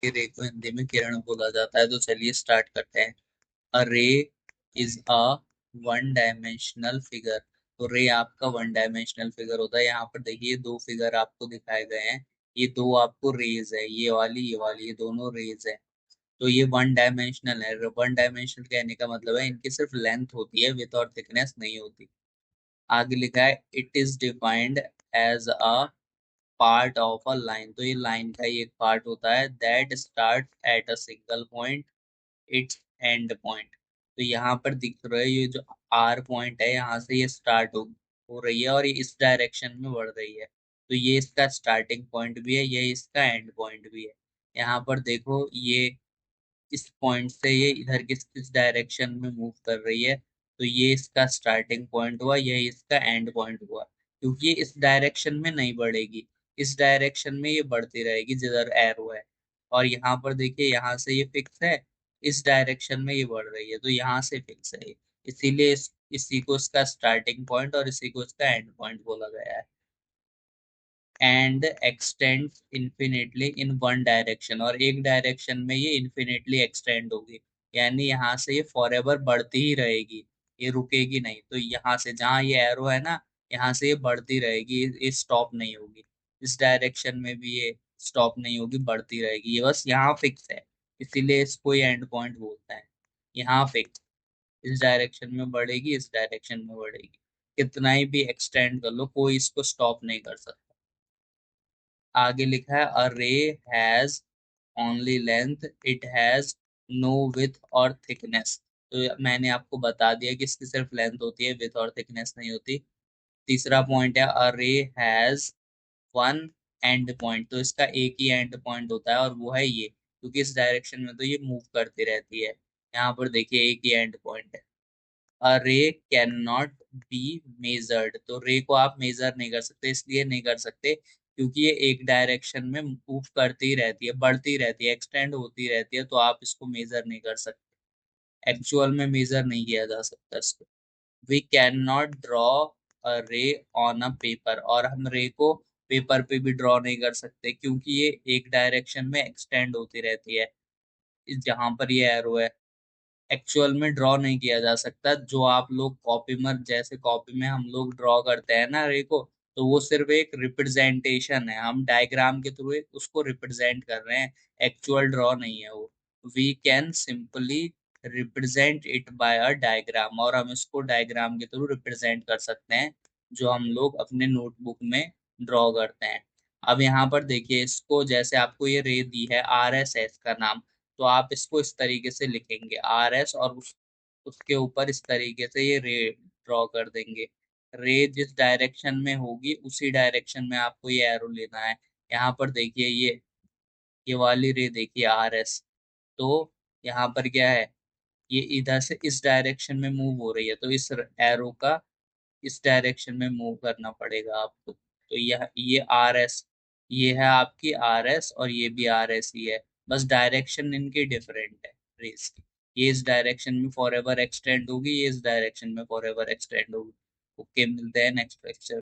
रे को हिंदी में किरण बोला जाता है। तो चलिए स्टार्ट करते हैं। अ रे is a one dimensional figure. तो रे आपका वन डायमेंशनल फिगर होता है। यहाँ पर देखिए दो फिगर आपको दिखाए गए हैं। ये दो आपको रेज है, ये वाली ये दोनों रेज है। तो ये वन डायमेंशनल है। वन डायमेंशनल कहने का मतलब है इनकी सिर्फ लेंथ होती है, विड्थ और थिकनेस नहीं होती। आगे लिखा है it is defined as a part of a line. तो ये लाइन का ही एक पार्ट होता है that start at a single point its end point. तो यहाँ पर दिख रहा है ये जो आर पॉइंट है, यहाँ से ये स्टार्ट हो रही है और ये इस डायरेक्शन में बढ़ रही है। तो ये इसका स्टार्टिंग पॉइंट भी है, ये इसका एंड पॉइंट भी है। यहाँ पर देखो ये इस पॉइंट से ये इधर किस डायरेक्शन में मूव कर रही है। तो ये इसका स्टार्टिंग पॉइंट हुआ, ये इसका एंड पॉइंट हुआ। क्योंकि ये इस डायरेक्शन में नहीं बढ़ेगी, इस डायरेक्शन में ये बढ़ती रहेगी जिधर एरो है। और यहाँ पर देखिए यहाँ से ये फिक्स है, इस डायरेक्शन में ये बढ़ रही है तो यहाँ से फिक्स है ये। इसीलिए इसी को इसका स्टार्टिंग पॉइंट और इसी को इसका एंड पॉइंट बोला गया है। And extend infinitely in one direction, और एक डायरेक्शन में ये इन्फिनिटली एक्सटेंड होगी। यानी यहाँ से ये फॉर एवर बढ़ती ही रहेगी, ये रुकेगी नहीं। तो यहाँ से जहाँ ये एरो है ना, यहाँ से ये बढ़ती रहेगी, ये स्टॉप नहीं होगी। इस डायरेक्शन में भी ये स्टॉप नहीं होगी, बढ़ती रहेगी। ये बस यहाँ फिक्स है, इसीलिए इसको ये एंड पॉइंट बोलता है। यहाँ फिक्स, इस डायरेक्शन में बढ़ेगी, इस डायरेक्शन में बढ़ेगी। कितना ही भी एक्सटेंड कर लो, कोई इसको स्टॉप नहीं कर सकता। आगे लिखा है अ रे has only length, it has know with और थिकनेस। तो मैंने आपको बता दिया कि इसकी सिर्फ लेंथ होती है, विथ और थिकनेस नहीं होती। तीसरा पॉइंट है अ रे हैज वन एंड पॉइंट। तो इसका एक ही एंड पॉइंट होता है और वो है ये, क्योंकि इस डायरेक्शन में तो ये मूव करती रहती है। यहाँ पर देखिए एक ही एंड पॉइंट है। अ रे कैन नॉट बी मेजर्ड। तो रे को आप मेजर नहीं कर सकते, इसलिए नहीं कर सकते क्योंकि ये एक डायरेक्शन में मूव करती रहती है, बढ़ती रहती है, एक्सटेंड होती रहती है। तो आप इसको मेजर नहीं कर सकते, एक्चुअल में मेजर नहीं किया जा सकता इसको। We can not draw a ray on a paper. और हम रे को पेपर पे भी ड्रॉ नहीं कर सकते क्योंकि ये एक डायरेक्शन में एक्सटेंड होती रहती है। जहां पर ये एरो है, एक्चुअल में ड्रॉ नहीं किया जा सकता। जो आप लोग कॉपी में, जैसे कॉपी में हम लोग ड्रॉ करते हैं ना रे को, तो वो सिर्फ एक रिप्रेजेंटेशन है, हम डायग्राम के थ्रू एक उसको रिप्रेजेंट कर रहे हैं, एक्चुअल ड्रॉ नहीं है वो। We can simply represent it by a diagram, और हम इसको डायग्राम के थ्रू रिप्रेजेंट कर सकते हैं जो हम लोग अपने नोटबुक में ड्रॉ करते हैं। अब यहाँ पर देखिए, इसको जैसे आपको ये रे दी है, आर एस है इसका नाम। तो आप इसको इस तरीके से लिखेंगे आर एस, और उसके ऊपर इस तरीके से ये रे ड्रॉ कर देंगे। रे जिस डायरेक्शन में होगी उसी डायरेक्शन में आपको ये एरो लेना है। यहाँ पर देखिए ये वाली रे देखिए आर एस। तो यहाँ पर क्या है, ये इधर से इस डायरेक्शन में मूव हो रही है, तो इस एरो का इस डायरेक्शन में मूव करना पड़ेगा आपको। तो ये आर एस, ये है आपकी आर एस, और ये भी आर एस ही है। बस डायरेक्शन इनकी डिफरेंट है रेस की। ये इस डायरेक्शन में फॉर एवर एक्सटेंड होगी, ये इस डायरेक्शन में फॉर एवर एक्सटेंड होगी। ओके, मिलते हैं नेक्स्ट लेक्चर।